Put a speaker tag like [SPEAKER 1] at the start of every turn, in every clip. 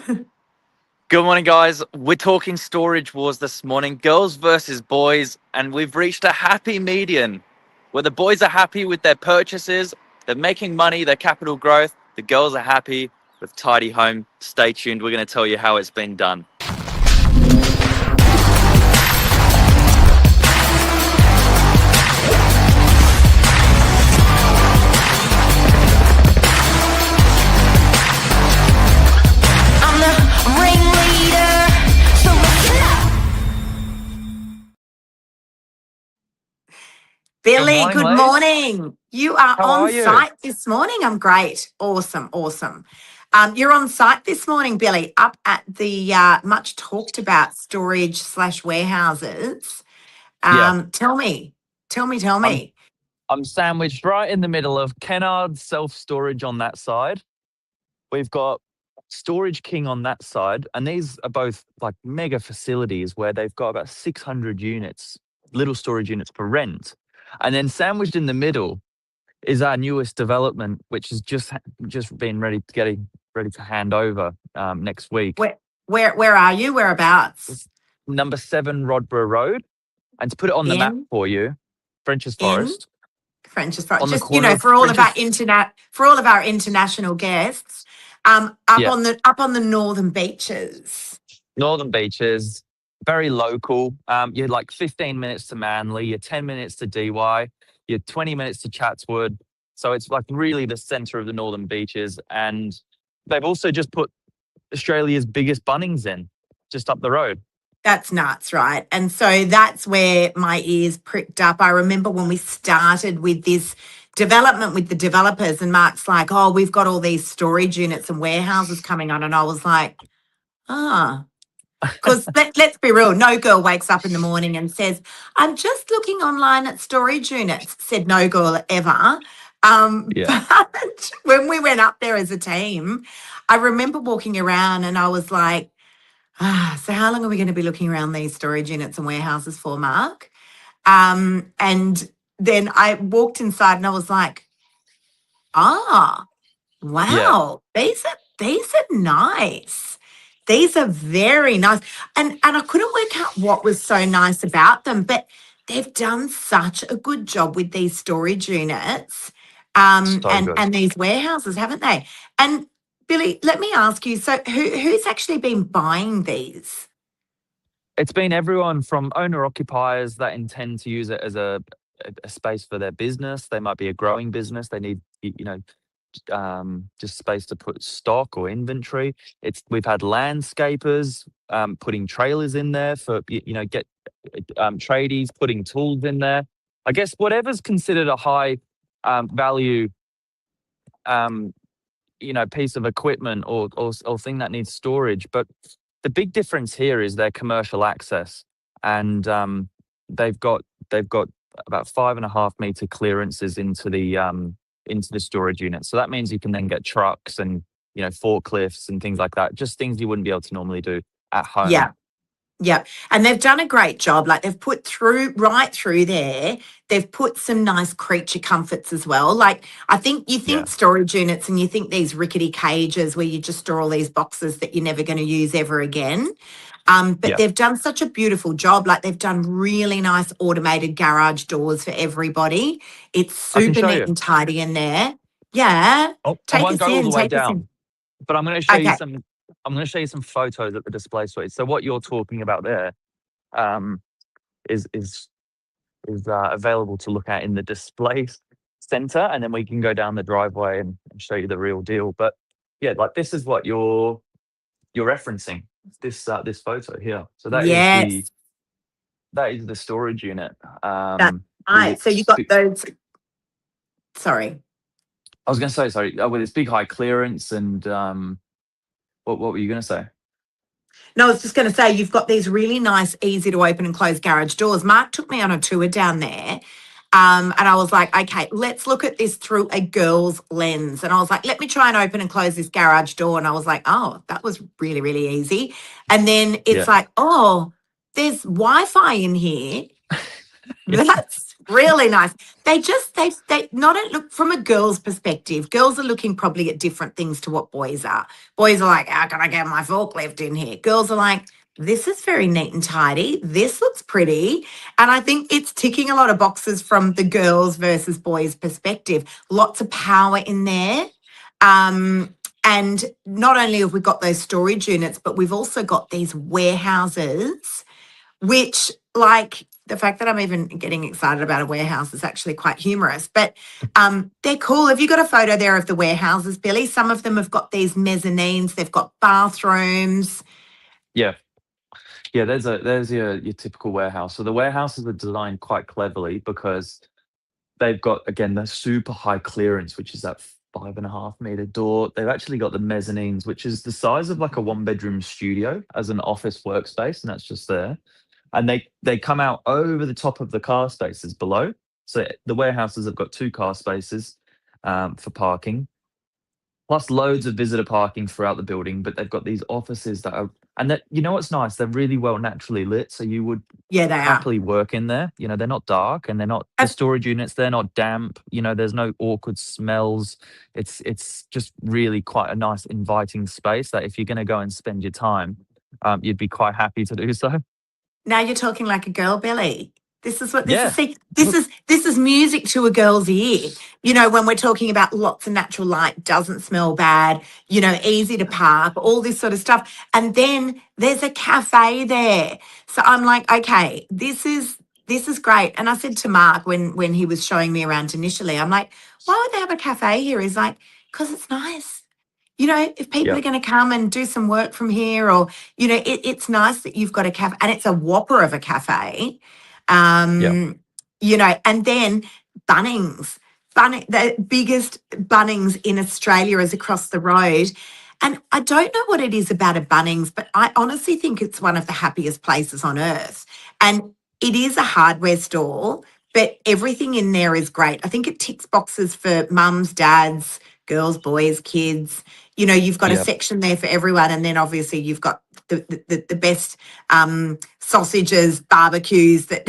[SPEAKER 1] Good morning, guys. We're talking storage wars this morning, girls versus boys, and we've reached a happy median where the boys are happy with their purchases, they're making money, their capital growth. The girls are happy with tidy home. Stay tuned. We're going to tell you how it's been done.
[SPEAKER 2] Billy, good
[SPEAKER 1] Liz.
[SPEAKER 2] morning. You are
[SPEAKER 1] How
[SPEAKER 2] on
[SPEAKER 1] are you?
[SPEAKER 2] site this morning. I'm great. Awesome. You're on site this morning, Billy, up at the much talked about storage/warehouses.
[SPEAKER 1] Yeah.
[SPEAKER 2] Tell me.
[SPEAKER 1] I'm I'm sandwiched right in the middle of Kennard's self-storage on that side. We've got Storage King on that side, and these are both like mega facilities where they've got about 600 units, little storage units for rent. And then sandwiched in the middle is our newest development, which has just been getting ready to hand over next week.
[SPEAKER 2] Where are you? Whereabouts?
[SPEAKER 1] It's number 7 Rodborough Road, and to put it on the map for you, French's Forest.
[SPEAKER 2] French's Forest.
[SPEAKER 1] On the
[SPEAKER 2] Just
[SPEAKER 1] corner of
[SPEAKER 2] for all of our
[SPEAKER 1] French's-
[SPEAKER 2] international guests, up on the northern beaches.
[SPEAKER 1] Northern Beaches, very local. You're like 15 minutes to Manly, you're 10 minutes to DY, you're 20 minutes to Chatswood. So it's like really the centre of the Northern Beaches. And they've also just put Australia's biggest Bunnings in, just up the road.
[SPEAKER 2] That's nuts, right? And so that's where my ears pricked up. I remember when we started with this development with the developers, and Mark's like, oh, we've got all these storage units and warehouses coming on. And I was like, because let's be real, no girl wakes up in the morning and says, I'm just looking online at storage units, said no girl ever. But when we went up there as a team, I remember walking around and I was like, so how long are we going to be looking around these storage units and warehouses for, Mark? And then I walked inside and I was like, wow, these are nice. These are very nice. And I couldn't work out what was so nice about them, but they've done such a good job with these storage units and these warehouses, haven't they? And Billy, let me ask you, so who's actually been buying these?
[SPEAKER 1] It's been everyone from owner-occupiers that intend to use it as a space for their business. They might be a growing business. They need, just space to put stock or inventory. We've had landscapers putting trailers in there for get tradies putting tools in there. I guess whatever's considered a high value piece of equipment or thing that needs storage. But the big difference here is their commercial access, and they've got about 5.5 meter clearances into the storage unit. So that means you can then get trucks and forklifts and things like that. Just things you wouldn't be able to normally do at home.
[SPEAKER 2] Yeah. And they've done a great job. Like they've put right through there, they've put some nice creature comforts as well. Like I think you think storage units and you think these rickety cages where you just store all these boxes that you're never going to use ever again. But they've done such a beautiful job. Like they've done really nice automated garage doors for everybody. It's super neat and tidy in there. Yeah.
[SPEAKER 1] I won't go all the way down, but I'm going to show you some. I'm going to show you some photos at the display suite. So what you're talking about there is available to look at in the display center, and then we can go down the driveway and show you the real deal. But yeah, like this is what you're referencing. This photo here. So that is the storage unit.
[SPEAKER 2] So you got those. Sorry.
[SPEAKER 1] I was going to say with its big high clearance and. What were you going to say?
[SPEAKER 2] No, I was just going to say you've got these really nice, easy to open and close garage doors. Mark took me on a tour down there and I was like, okay, let's look at this through a girl's lens. And I was like, let me try and open and close this garage door. And I was like, oh, that was really, really easy. And then it's like, oh, there's Wi-Fi in here. That's Really nice. They not look from a girl's perspective. Girls are looking probably at different things to what boys are. Boys are like, how can I get my forklift in here? Girls are like, this is very neat and tidy. This looks pretty. And I think it's ticking a lot of boxes from the girls versus boys perspective. Lots of power in there. And not only have we got those storage units, but we've also got these warehouses, which, like, the fact that I'm even getting excited about a warehouse is actually quite humorous, but they're cool. Have you got a photo there of the warehouses, Billy? Some of them have got these mezzanines, they've got bathrooms.
[SPEAKER 1] Yeah. Yeah, there's your typical warehouse. So the warehouses are designed quite cleverly because they've got, again, the super high clearance, which is that 5.5 meter door. They've actually got the mezzanines, which is the size of like a one-bedroom studio as an office workspace, and that's just there. And they come out over the top of the car spaces below. So the warehouses have got 2 car spaces for parking, plus loads of visitor parking throughout the building. But they've got these offices that are, and that, you know what's nice? They're really well naturally lit, so you would
[SPEAKER 2] Yeah, they are.
[SPEAKER 1] happily work in there. You know, they're not dark, and they're not the storage units. They're not damp. You know, there's no awkward smells. It's just really quite a nice, inviting space that if you're going to go and spend your time, you'd be quite happy to do so.
[SPEAKER 2] Now you're talking like a girl, Billy. This is what this is.
[SPEAKER 1] Yeah.
[SPEAKER 2] See, this is music to a girl's ear. You know, when we're talking about lots of natural light, doesn't smell bad, you know, easy to park, all this sort of stuff. And then there's a cafe there. So I'm like, okay, this is great. And I said to Mark when he was showing me around initially, I'm like, why would they have a cafe here? He's like, because it's nice. You know, if people
[SPEAKER 1] Yeah.
[SPEAKER 2] are going to come and do some work from here, or, you know, it's nice that you've got a cafe, and it's a whopper of a cafe.
[SPEAKER 1] Yeah.
[SPEAKER 2] You know, and then Bunnings, the biggest Bunnings in Australia is across the road. And I don't know what it is about a Bunnings, but I honestly think it's one of the happiest places on earth. And it is a hardware store, but everything in there is great. I think it ticks boxes for mums, dads, girls, boys, kids. You know, you've got a
[SPEAKER 1] Yeah.
[SPEAKER 2] section there for everyone, and then obviously you've got the best sausages, barbecues that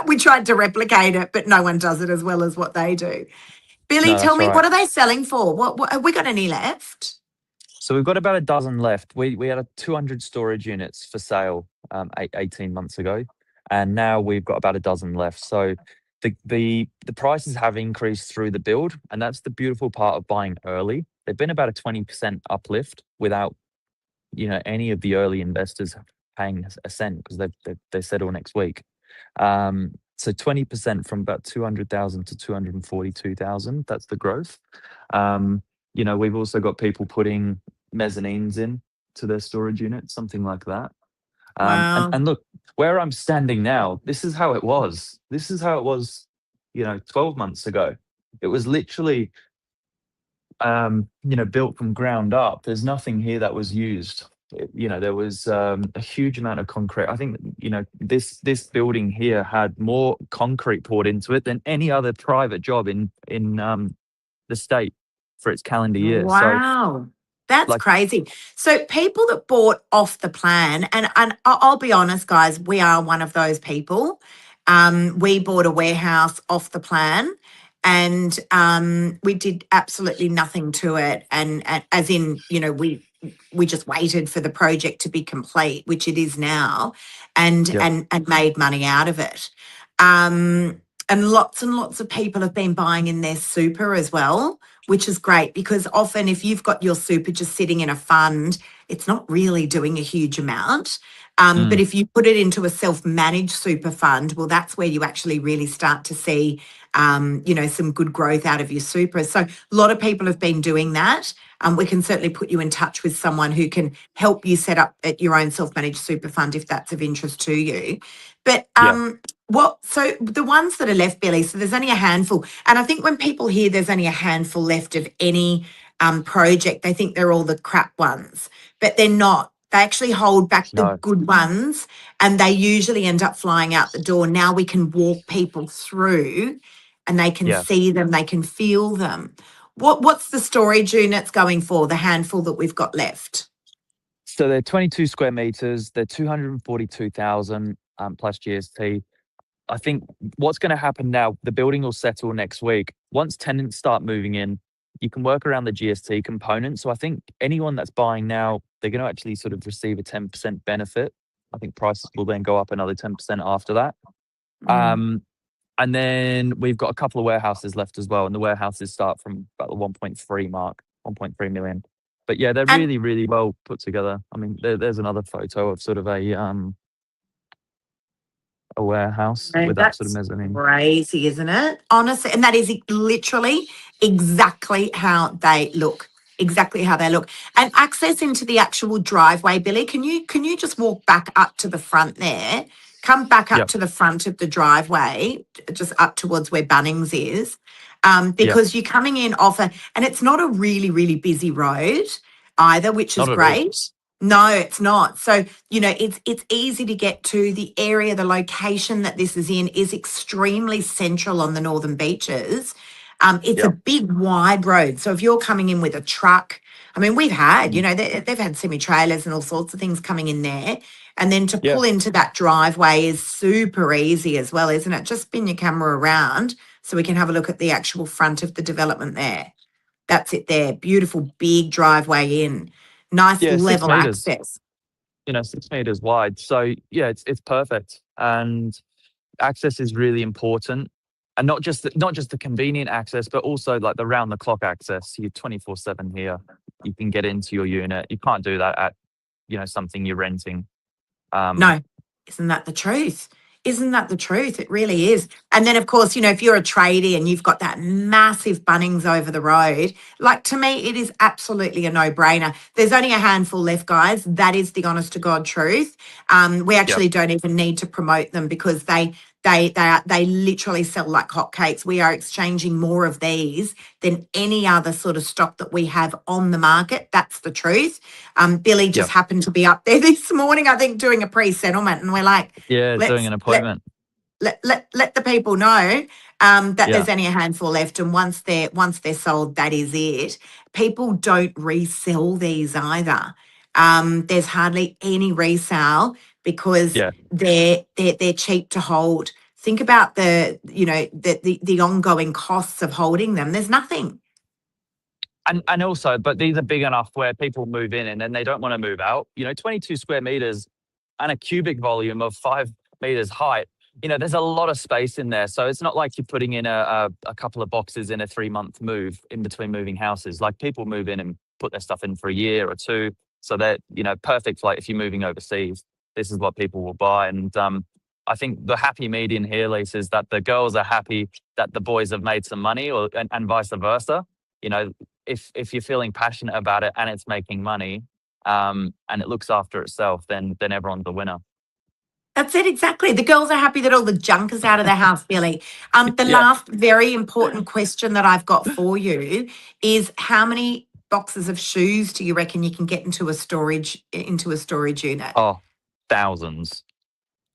[SPEAKER 2] we tried to replicate it, but no one does it as well as what they do. Billy,
[SPEAKER 1] No,
[SPEAKER 2] tell
[SPEAKER 1] that's
[SPEAKER 2] me,
[SPEAKER 1] right.
[SPEAKER 2] what are they selling for? What have we got any left?
[SPEAKER 1] So we've got about a dozen left. We had 200 storage units for sale 18 months ago, and now we've got about a dozen left. So the prices have increased through the build, and that's the beautiful part of buying early. They've been about a 20% uplift without, you know, any of the early investors paying a cent, because they settle next week. So 20% from about 200,000 to 242,000. That's the growth. You know, we've also got people putting mezzanines in to their storage units, something like that.
[SPEAKER 2] Wow.
[SPEAKER 1] And look, where I'm standing now, this is how it was. This is how it was, you know, 12 months ago. It was literally, you know, built from ground up. There's nothing here that was used. You know, there was a huge amount of concrete. I think, you know, this building here had more concrete poured into it than any other private job in the state for its calendar year. So,
[SPEAKER 2] Wow. That's
[SPEAKER 1] like,
[SPEAKER 2] crazy. So people that bought off the plan, and I'll be honest, guys, we are one of those people. We bought a warehouse off the plan, and we did absolutely nothing to it. And as in, you know, we just waited for the project to be complete, which it is now, and
[SPEAKER 1] yeah,
[SPEAKER 2] and made money out of it. And lots of people have been buying in their super as well, which is great, because often if you've got your super just sitting in a fund, it's not really doing a huge amount. But
[SPEAKER 1] mm,
[SPEAKER 2] if you put it into a self-managed super fund, well, that's where you actually really start to see, you know, some good growth out of your super. So a lot of people have been doing that. We can certainly put you in touch with someone who can help you set up at your own self-managed super fund if that's of interest to you. But
[SPEAKER 1] yeah,
[SPEAKER 2] so the ones that are left, Billy, so there's only a handful. And I think when people hear there's only a handful left of any project, they think they're all the crap ones, but they're not. They actually hold back the
[SPEAKER 1] no,
[SPEAKER 2] good ones, and they usually end up flying out the door. Now we can walk people through, and they can
[SPEAKER 1] yeah.
[SPEAKER 2] see them, they can feel them. What's the storage units going for, the handful that we've got left?
[SPEAKER 1] So they're 22 square meters. They're 242,000 plus GST. I think what's going to happen now, the building will settle next week. Once tenants start moving in, you can work around the GST component. So I think anyone that's buying now, they're going to actually sort of receive a 10% benefit. I think prices will then go up another 10% after that. And then we've got a couple of warehouses left as well. And the warehouses start from about the 1.3 mark, 1.3 million. But yeah, they're really, really well put together. I mean, there's another photo of sort of a warehouse with that sort of mezzanine.
[SPEAKER 2] Crazy, isn't it? Honestly, and that is literally exactly how they look. Exactly how they look. And access into the actual driveway, Billy, can you just walk back up to the front there? Come back up to the front of the driveway, just up towards where Bunnings is, because you're coming in off and it's not a really, really busy road either, which is great. No, it's not. So, it's easy to get to. The area, the location that this is in is extremely central on the Northern Beaches. It's a big, wide road. So if you're coming in with a truck, I mean, we've had, they've had semi-trailers and all sorts of things coming in there. And then to pull into that driveway is super easy as well, isn't it? Just spin your camera around so we can have a look at the actual front of the development there. That's it there. Beautiful, big driveway in. Nice level access.
[SPEAKER 1] 6 meters wide. So yeah, it's perfect. And access is really important. And not just the convenient access, but also like the round the clock access. You're 24/7 here. You can get into your unit. You can't do that at, something you're renting.
[SPEAKER 2] No, isn't that the truth? Isn't that the truth? It really is. And then, of course, if you're a tradie and you've got that massive Bunnings over the road, like, to me, it is absolutely a no-brainer. There's only a handful left, guys. That is the honest to God truth. We actually don't even need to promote them because they literally sell like hotcakes. We are exchanging more of these than any other sort of stock that we have on the market. That's the truth. Billy just happened to be up there this morning, I think, doing a pre-settlement, and we're like,
[SPEAKER 1] doing an appointment.
[SPEAKER 2] Let the people know that there's only a handful left, and once they're sold, that is it. People don't resell these either. There's hardly any resale because they're cheap to hold. Think about the ongoing costs of holding them. There's nothing.
[SPEAKER 1] And also, but these are big enough where people move in and then they don't want to move out. 22 square meters and a cubic volume of 5 meters height. There's a lot of space in there. So it's not like you're putting in a couple of boxes in a 3-month move in between moving houses. Like, people move in and put their stuff in for a year or two. So that, perfect. Like, if you're moving overseas, this is what people will buy. And I think the happy median here, Lisa, is that the girls are happy that the boys have made some money, and vice versa. If you're feeling passionate about it and it's making money, and it looks after itself, then everyone's a winner.
[SPEAKER 2] That's it, exactly. The girls are happy that all the junk is out of the house, Billy. The last very important question that I've got for you is, how many boxes of shoes do you reckon you can get into a storage unit?
[SPEAKER 1] Oh, thousands.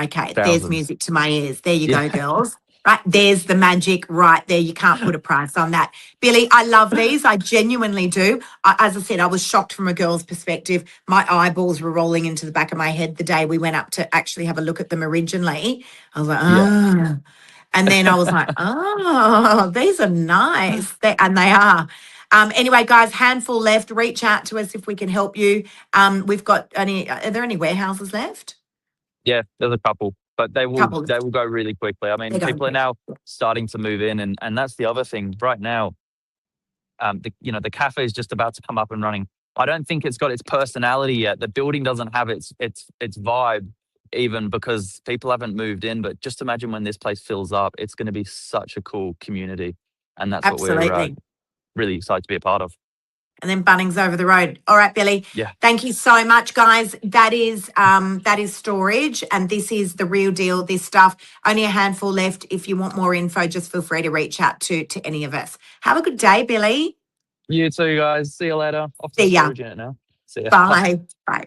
[SPEAKER 2] Okay, there's music to my ears. There you go, girls. Right, there's the magic right there. You can't put a price on that. Billy, I love these. I genuinely do. As I said, I was shocked from a girl's perspective. My eyeballs were rolling into the back of my head the day we went up to actually have a look at them originally. I was like, And then I was like, these are nice. They are. Anyway, guys, handful left. Reach out to us if we can help you. We've got are there any warehouses left?
[SPEAKER 1] Yeah, there's a couple. But they will go really quickly. I mean, people are now starting to move in, and that's the other thing. Right now, the cafe is just about to come up and running. I don't think it's got its personality yet. The building doesn't have its vibe even, because people haven't moved in. But just imagine when this place fills up, it's going to be such a cool community, and that's what we're really excited to be a part of.
[SPEAKER 2] And then Bunnings over the road. All right, Billy.
[SPEAKER 1] Yeah.
[SPEAKER 2] Thank you so much, guys. That is storage, and this is the real deal. This stuff, only a handful left. If you want more info, just feel free to reach out to any of us. Have a good day, Billy.
[SPEAKER 1] You too, guys. See you later. Off to
[SPEAKER 2] See ya.
[SPEAKER 1] storage unit now. See ya.
[SPEAKER 2] Bye. Bye.